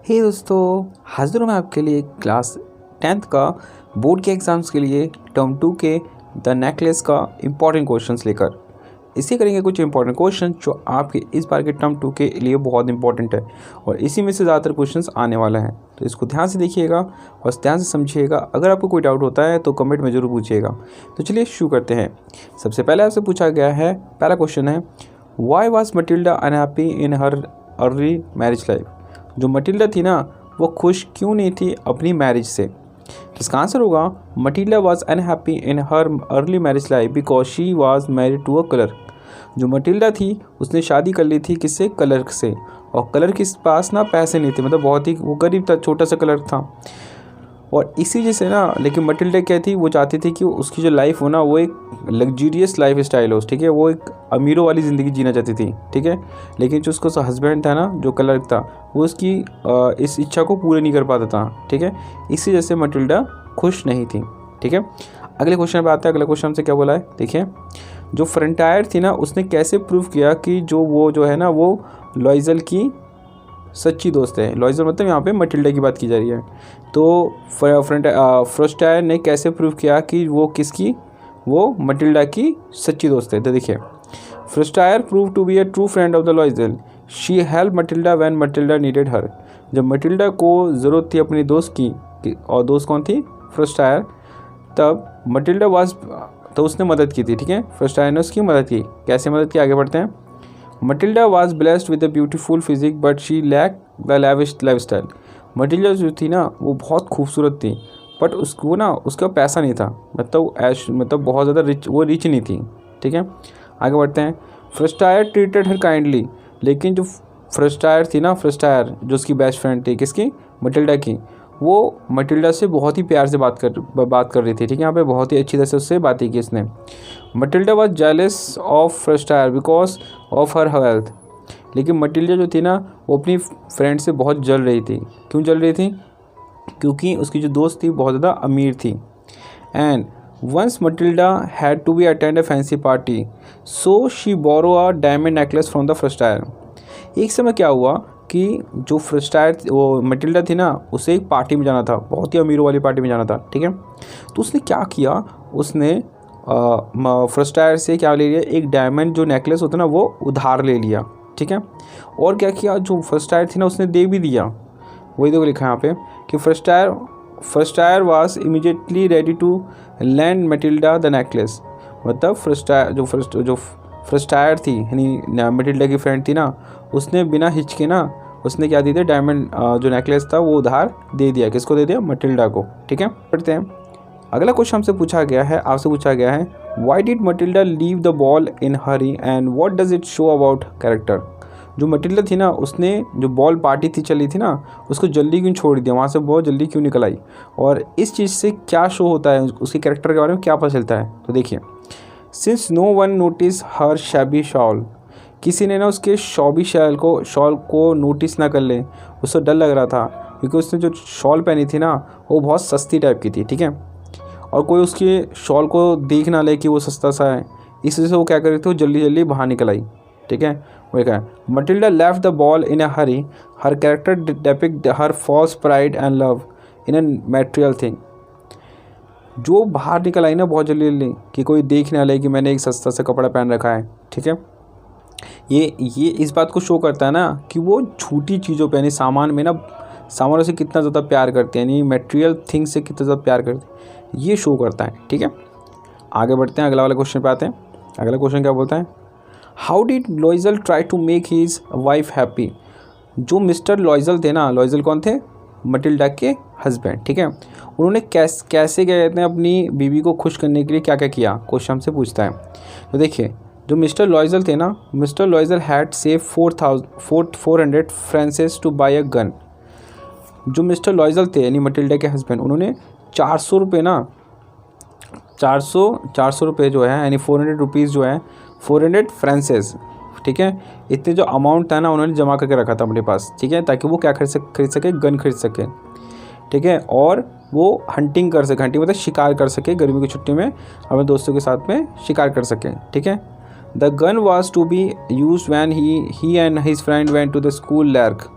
हे दोस्तों, हाजिर हूँ मैं आपके लिए क्लास 10th का बोर्ड के एग्ज़ाम्स के लिए टर्म 2 के द नेकलेस का इम्पॉर्टेंट क्वेश्चंस लेकर इसी करेंगे कुछ इंपॉर्टेंट क्वेश्चन जो आपके इस बार के टर्म 2 के लिए बहुत इंपॉर्टेंट है और इसी में से ज़्यादातर क्वेश्चंस आने वाला है। तो इसको ध्यान से देखिएगा और ध्यान से समझिएगा। अगर आपको कोई डाउट होता है तो कमेंट में ज़रूर पूछिएगा। तो चलिए शुरू करते हैं। सबसे पहले आपसे पूछा गया है, पहला क्वेश्चन है, Y was Matilda unhappy in her early marriage life. जो मटिल्डा थी ना, वो खुश क्यों नहीं थी अपनी मैरिज से। इसका आंसर होगा, Matilda was unhappy in her early marriage life because she was married to a clerk. जो मटिल्डा थी उसने शादी कर ली थी किससे, कलर से। और कलर के पास ना पैसे नहीं थे, मतलब बहुत ही वो गरीब था, छोटा सा कलर था। और इसी वजह से ना, लेकिन मटिल्डा क्या थी, वो चाहती थी कि उसकी जो लाइफ हो ना वो एक लग्जरियस लाइफ स्टाइल हो, ठीक है, वो एक अमीरों वाली ज़िंदगी जीना चाहती थी, ठीक है। लेकिन जो उसका हस्बैंड था ना, जो कलर था, वो उसकी इस इच्छा को पूरे नहीं कर पाता था, ठीक है। इसी वजह से मटिल्डा खुश नहीं थी, ठीक है। अगले क्वेश्चन पे आते हैं। अगला क्वेश्चन हमसे क्या बोला है, देखिए। जो फ्रंटायर थी ना, उसने कैसे प्रूव किया कि जो है ना वो लॉइजल की सच्ची दोस्त है। लॉइजल मतलब यहाँ पे मटिल्डा की बात की जा रही है। तो फ्रस्टायर ने कैसे प्रूव किया कि वो मटिल्डा की सच्ची दोस्त है। तो देखिए, Forestier prove to be a true friend of the Loisel. She help Matilda when Matilda needed her. जब मटिल्डा को ज़रूरत थी अपनी दोस्त की, और दोस्त कौन थी, फ्रस्टायर, तब मटिल्डा तो उसने मदद की थी, ठीक है। फ्रस्टायर ने उसकी मदद की। कैसे मदद की, आगे बढ़ते हैं। Matilda was blessed with a beautiful physique but she lack the lavish lifestyle. Matilda जो थी ना, वो बहुत खूबसूरत थी, बट उसको ना उसका पैसा नहीं था, मतलब बहुत ज़्यादा रिच नहीं थी, ठीक है। आगे बढ़ते हैं। फ्रस्टायर ट्रीटेड हर काइंडली। लेकिन जो फ्रस्टायर थी ना, फ्रस्टायर जो उसकी बेस्ट फ्रेंड थी, किसकी, मटिल्डा की, वो मटिल्डा से बहुत ही प्यार से बात कर रही थी, ठीक है। यहाँ पे बहुत ही अच्छी तरह से उससे बातें की इसने। Matilda was jealous of Forestier because of her wealth. लेकिन मटिल्डा जो थी ना, वो अपनी फ्रेंड से बहुत जल रही थी। क्यों जल रही थी, क्योंकि उसकी जो दोस्त थी बहुत ज़्यादा अमीर थी। And once Matilda had to be attend a fancy party, so she borrow a diamond necklace from the Forestier. एक समय क्या हुआ कि जो फ्रस्टायर वो मटिल्डा थी ना, उसे एक पार्टी में जाना था, बहुत ही अमीरों वाली पार्टी में जाना था, ठीक है। तो उसने क्या किया, उसने फ्रस्टायर से क्या ले लिया, एक डायमंड जो नेकलेस होता है ना, वो उधार ले लिया, ठीक है। और क्या किया, जो फ्रस्टायर थी ना, उसने दे भी दिया। वही तो लिखा है यहाँ पे कि Forestier was immediately ready to lend Matilda the necklace. मतलब जो फ्रस्टायर थी, यानी मटिल्डा की फ्रेंड थी ना, उसने बिना हिचके ना, उसने क्या दे दिया, डायमंड जो नेकलेस था वो उधार दे दिया। किसको दे दिया, मटिल्डा को, ठीक है। पढ़ते हैं। अगला क्वेश्चन आपसे पूछा गया है, why did Matilda leave the ball in Hari and what does it show about character. जो मटिल्डा थी ना, उसने जो बॉल पार्टी चली थी ना, उसको जल्दी क्यों छोड़ दिया, वहाँ से बहुत जल्दी क्यों निकल आई, और इस चीज़ से क्या शो होता है, उसके कैरेक्टर के बारे में क्या पता चलता है। तो देखिए, सिंस नो वन नोटिस हर शैबी शॉल। किसी ने ना उसके शॉबी शॉल को नोटिस ना कर ले, उसको डर लग रहा था, क्योंकि उसने जो शॉल पहनी थी ना, वो बहुत सस्ती टाइप की थी, ठीक है। और कोई उसके शॉल को देख ना ले कि वो सस्ता सा है, इस वजह से वो क्या कर रही थी, वो जल्दी जल्दी बाहर निकल आई, ठीक है। वो क्या है, Matilda left the ball in a hurry, her character depict her false pride and love in a material thing. जो बाहर निकल आई ना बहुत जल्दी जल्दी, कि कोई देख ना ले कि मैंने एक सस्ता सा कपड़ा पहन रखा है, ठीक है। ये इस बात को शो करता है ना कि वो छोटी चीज़ों पे, यानी सामानों से कितना ज़्यादा प्यार करते हैं, यानी मटेरियल थिंग्स से कितना ज़्यादा प्यार करते हैं, ये शो करता है, ठीक है। आगे बढ़ते हैं, अगला वाला क्वेश्चन पे आते हैं। अगला क्वेश्चन क्या बोलता है, how did Loisel try to make his wife happy. जो मिस्टर लॉइजल थे ना, लॉइजल कौन थे, मटिल्डा के हस्बैंड, ठीक है। उन्होंने कैसे क्या कहते हैं, अपनी बीवी को खुश करने के लिए क्या क्या किया, क्वेश्चन हमसे पूछता है। तो देखिए, जो मिस्टर लॉइजल थे ना, Mr Loisel had save 400 francs to buy a gun. जो मिस्टर लॉइजल थे, यानी मटिल्डा के हस्बैंड, उन्होंने 400 रुपये ना, 400 रुपये जो है, यानी 400 रुपीज़ जो है, 400 फ्रांसेस, ठीक है, इतने जो अमाउंट था ना, उन्होंने जमा करके रखा था अपने पास, ठीक है, ताकि वो क्या खरीद सके, गन खरीद सके, ठीक है। और वो हंटिंग कर सके, हंटिंग मतलब शिकार कर सके, गर्मी की छुट्टी में अपने दोस्तों के साथ में शिकार कर सके, ठीक है। The gun was to be use when he and his friend went to the school lark.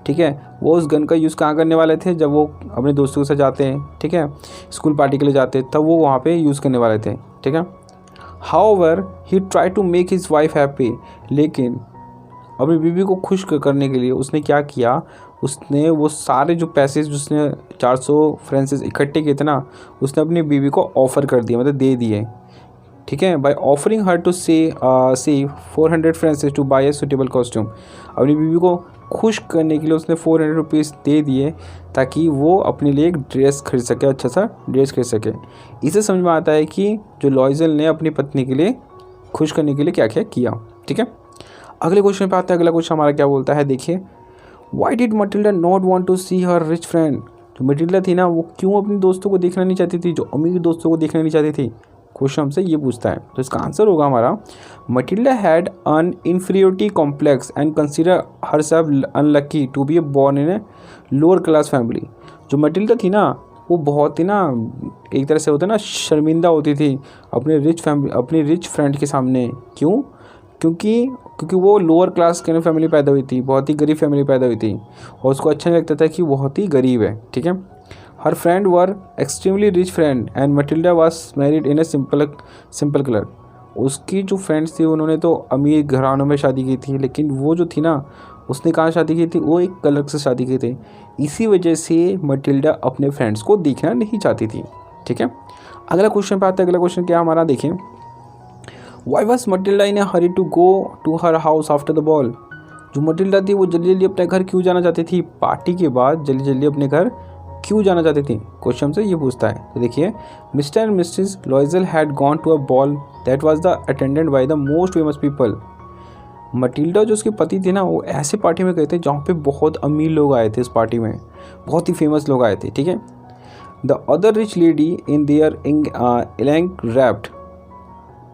ठीक है, वो उस गन का यूज़ कहाँ करने वाले थे, जब वो अपने दोस्तों के साथ जाते हैं, ठीक है, स्कूल पार्टी के लिए जाते हैं, तब वो वहाँ पे यूज़ करने वाले थे, ठीक है। However he try to make his wife happy, लेकिन अपनी बीवी को खुश करने के लिए उसने क्या किया, उसने वो सारे जो पैसे उसने 400 फ्रांसिस इकट्ठे किए थे ना, उसने अपनी बीवी को ऑफ़र कर दिया, मतलब दे दिए, ठीक है। By offering her to see 400 francs to buy a suitable costume, अपनी बीवी को खुश करने के लिए उसने 400 रुपीज़ दे दिए ताकि वो अपने लिए एक ड्रेस खरीद सके, अच्छा सा ड्रेस खरीद सके। इससे समझ में आता है कि जो लॉयजल ने अपनी पत्नी के लिए खुश करने के लिए क्या क्या किया, ठीक है। अगले क्वेश्चन पे आते हैं। अगला क्वेश्चन हमारा क्या बोलता है, देखिए, why did Matilda not want to see her rich friend, जो मटिल्डा थी ना, वो क्यों अपने दोस्तों को देखना नहीं चाहती थी, जो अमीर दोस्तों को देखना नहीं चाहती थी। क्वेश्चन हमसे ये पूछता है, तो इसका आंसर होगा हमारा, Matilda had an inferiority complex and consider herself unlucky to be born in a lower class family. जो मटिल्डा थी ना, वो बहुत ही ना, एक तरह से होता है ना, शर्मिंदा होती थी अपने रिच फ्रेंड के सामने। क्यों? क्योंकि वो लोअर क्लास की फैमिली पैदा हुई थी, बहुत ही गरीब फैमिली पैदा हुई थी, और उसको अच्छा नहीं लगता था कि बहुत ही गरीब है, ठीक है। हर friend were extremely rich friend and Matilda was married in a simple colour. उसकी जो फ्रेंड्स थी उन्होंने तो अमीर घरानों में शादी की थी, लेकिन वो जो थी ना, उसने कहाँ शादी की थी, वो एक कलर से शादी की थी। इसी वजह से मटिल्डा अपने फ्रेंड्स को देखना नहीं चाहती थी, ठीक है। अगला क्वेश्चन पे आते हैं। अगला क्वेश्चन क्या हमारा, देखें, why was Matilda in a hurry to go to her house after the ball. जो मटिल्डा थी वो जल्दी जल्दी अपने घर क्यों जाना चाहती थी, पार्टी के बाद जल्दी जल्दी अपने घर क्यों जाना चाहती थी, क्वेश्चन से ये पूछता है। तो देखिए, Mr and Mrs Loisel had gone to a ball that was the attended by the most famous people. Matilda जो उसके पति थे ना, वो ऐसे पार्टी में गए थे जहाँ पे बहुत अमीर लोग आए थे, इस पार्टी में बहुत ही फेमस लोग आए थे, ठीक है। The other rich lady in their इलैंग रैप्ड।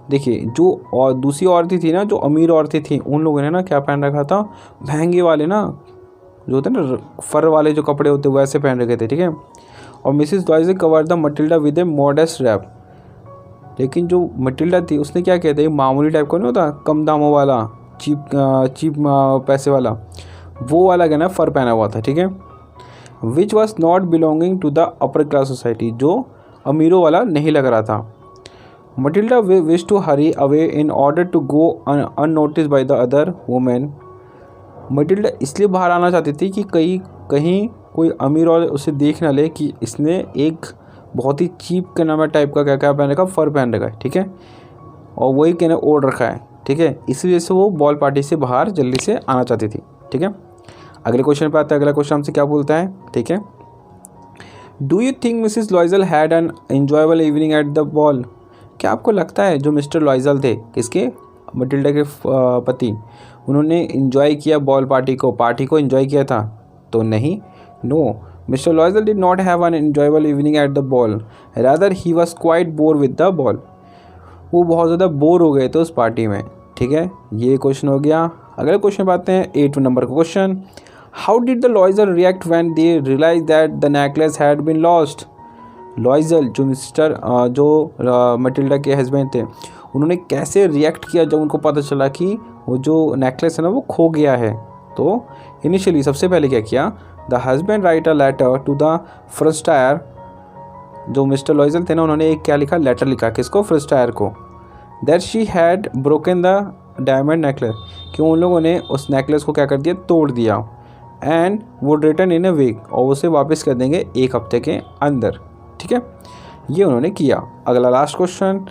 देखिए, जो और दूसरी औरतें थी ना, जो अमीर औरतें थी, उन लोगों ने ना क्या पहन रखा था, महंगे वाले ना, जो होते हैं ना फर वाले जो कपड़े होते हैं, वैसे पहन रखे थे, ठीक है। और Mrs Loisel cover the Matilda with a modest wrap. लेकिन जो मटिल्डा थी उसने क्या किया था, मामूली टाइप का नहीं होता, कम दामों वाला, चीप पैसे वाला, वो वाला क्या ना फर पहना हुआ था, ठीक है। Which was not belonging to the upper class society, जो अमीरों वाला नहीं लग रहा था। Matilda wish to hurry away in order to go unnoticed by the other women. Matilda इसलिए बाहर आना चाहती थी कि कहीं कोई अमीर और उसे देख ना ले कि इसने एक बहुत ही चीप का नाम टाइप का क्या पहन रखा, फर पहन रखा है, ठीक है, और वही कहना ओढ़ रखा है, ठीक है। इसी वजह से वो बॉल पार्टी से बाहर जल्दी से आना चाहती थी, ठीक है। अगले क्वेश्चन पे आता है। अगला क्वेश्चन हमसे क्या बोलता है, ठीक है, do you think Mrs लॉयजल had an enjoyable evening at the ball. क्या आपको लगता है जो मिस्टर लॉयजल थे, किसके, मटिल्डा के पति, उन्होंने इन्जॉय किया बॉल पार्टी को इन्जॉय किया था? तो नहीं, no, Mr Loisel did not have an enjoyable evening at the ball, rather he was quite bore with the ball. वो बहुत ज़्यादा बोर हो गए थे उस पार्टी में, ठीक है। ये क्वेश्चन हो गया। अगले क्वेश्चन पे आते हैं, 8 नंबर का question, how did the Loisel react when they realise that the necklace had been lost. Loisel जो मटिल्डा के हस्बैंड थे, उन्होंने कैसे रिएक्ट किया जब उनको पता चला कि वो जो नेकलेस है ना वो खो गया है। तो इनिशियली सबसे पहले क्या किया, the husband write a letter to the Forestier. जो मिस्टर लॉयजल थे ना, उन्होंने एक क्या लिखा, लेटर लिखा, किसको, फ्रस्टायर को, that she had broken the diamond necklace, कि उन लोगों ने उस नेकलेस को क्या कर दिया, तोड़ दिया, and would return in a week, और उसे वापस कर देंगे 1 हफ्ते के अंदर, ठीक है। ये उन्होंने किया। अगला लास्ट क्वेश्चन,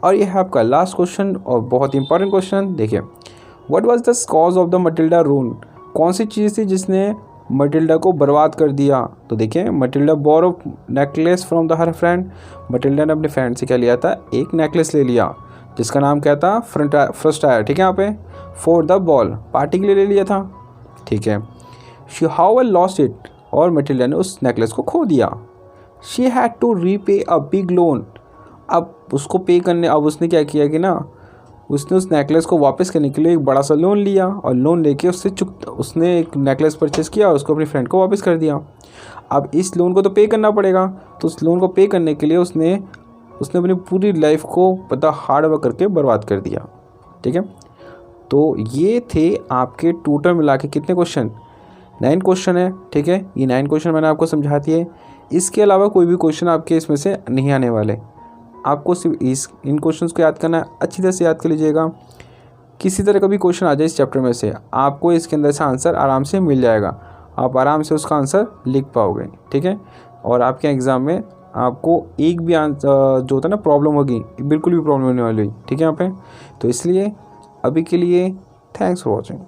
और ये है आपका लास्ट क्वेश्चन और बहुत इंपॉर्टेंट क्वेश्चन। देखिए, what was the cause of the Matilda ruin. कौन सी चीज़ थी जिसने मटिल्डा को बर्बाद कर दिया। तो देखिए, Matilda borrow necklace from the her friend. Matilda ने अपने फ्रेंड से क्या लिया था, एक नेकलेस ले लिया जिसका नाम क्या था, फ्रस्टायर, ठीक है। यहाँ पे फॉर द बॉल, पार्टी के लिए ले लिया था, ठीक है। शी हाउ लॉस्ट इट, और मटिल्डा ने उस नेकलेस को खो दिया। She had to repay a big loan. अब उसको पे करने, अब उसने क्या किया कि ना, उसने उस नेकलेस को वापस करने के लिए एक बड़ा सा लोन लिया, और लोन लेके उसने एक नेकलेस परचेज़ किया और उसको अपनी फ्रेंड को वापस कर दिया। अब इस लोन को तो पे करना पड़ेगा, तो उस लोन को पे करने के लिए उसने अपनी पूरी लाइफ को पता हार्ड वर्क करके बर्बाद कर दिया, ठीक है। तो ये थे आपके टोटल मिला के कितने क्वेश्चन, 9 क्वेश्चन है, ठीक है। ये 9 क्वेश्चन मैंने आपको समझा दिए। इसके अलावा कोई भी क्वेश्चन आपके इसमें से नहीं आने वाले। आपको सिर्फ इन क्वेश्चंस को याद करना है, अच्छी तरह से याद कर लीजिएगा। किसी तरह का भी क्वेश्चन आ जाए इस चैप्टर में से, आपको इसके अंदर से आंसर आराम से मिल जाएगा। आप आराम से उसका आंसर लिख पाओगे, ठीक है। और आपके एग्ज़ाम में आपको एक भी जो होता है ना प्रॉब्लम होगी, बिल्कुल भी प्रॉब्लम होने वाली, ठीक है यहाँ पे। तो इसलिए अभी के लिए थैंक्स फॉर वॉचिंग।